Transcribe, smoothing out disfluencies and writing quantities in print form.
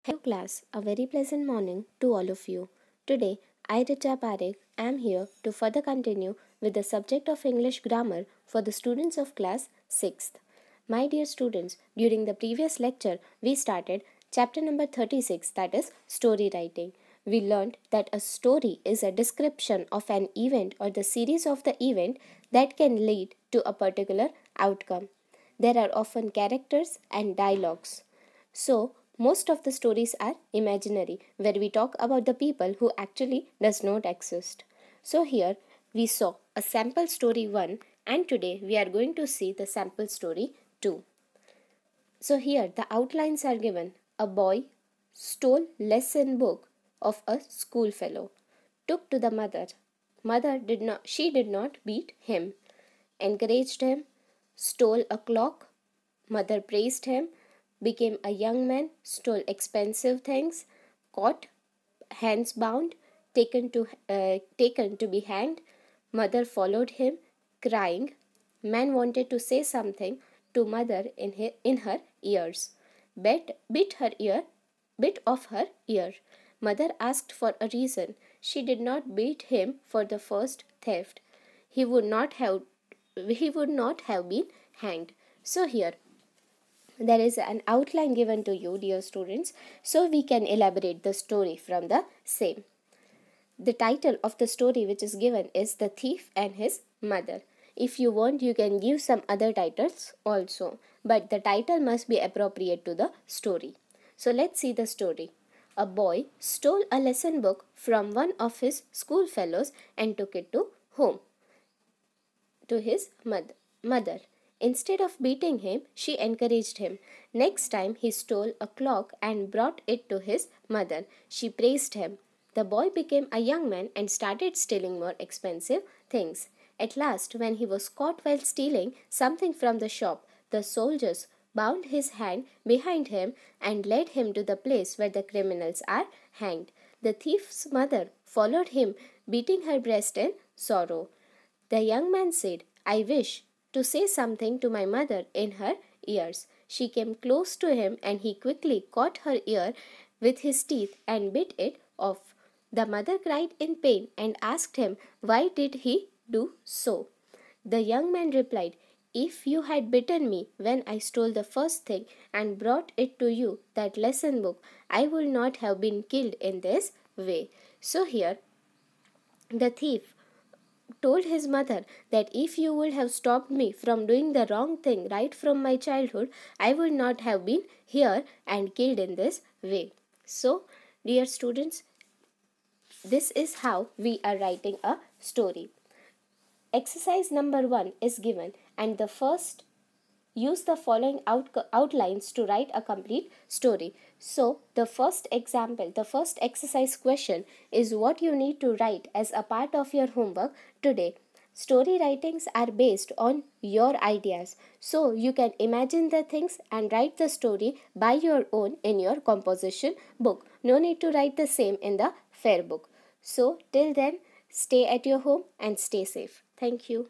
Hello class, a very pleasant morning to all of you. Today, I Richa Parekh am here to further continue with the subject of English grammar for the students of class 6th. My dear students, during the previous lecture, we started chapter number 36, that is story writing. We learned that a story is a description of an event or the series of the event that can lead to a particular outcome. There are often characters and dialogues. So, most of the stories are imaginary, where we talk about the people who actually does not exist. So here we saw a sample story 1 and today we are going to see the sample story 2. So here the outlines are given. A boy stole lesson book of a schoolfellow, took to the mother. She did not beat him, encouraged him, stole a clock. Mother praised him, became a young man, stole expensive things, caught, hands bound, taken to be hanged. Mother followed him, crying. Man wanted to say something to mother in her ears. Bit off her ear. Mother asked for a reason. She did not beat him for the first theft. He would not have been hanged. So here there is an outline given to you, dear students, so we can elaborate the story from the same. The title of the story which is given is The Thief and His Mother. If you want, you can give some other titles also, but the title must be appropriate to the story. So let's see the story. A boy stole a lesson book from one of his schoolfellows and took it home to his mother. Instead of beating him, she encouraged him. Next time he stole a clock and brought it to his mother. She praised him. The boy became a young man and started stealing more expensive things. At last, when he was caught while stealing something from the shop, the soldiers bound his hand behind him and led him to the place where the criminals are hanged. The thief's mother followed him, beating her breast in sorrow. The young man said, I wish to say something to my mother in her ears. She came close to him and he quickly caught her ear with his teeth and bit it off. The mother cried in pain and asked him, why did he do so? The young man replied, if you had bitten me when I stole the first thing and brought it to you, that lesson book, I would not have been killed in this way. So here, the thief told his mother that if you would have stopped me from doing the wrong thing right from my childhood, I would not have been here and killed in this way. So, dear students, this is how we are writing a story. Exercise number 1 is given and the first use the following outlines to write a complete story. So, the first example, the first exercise question is what you need to write as a part of your homework today. Story writings are based on your ideas. So, you can imagine the things and write the story by your own in your composition book. No need to write the same in the fair book. So, till then, stay at your home and stay safe. Thank you.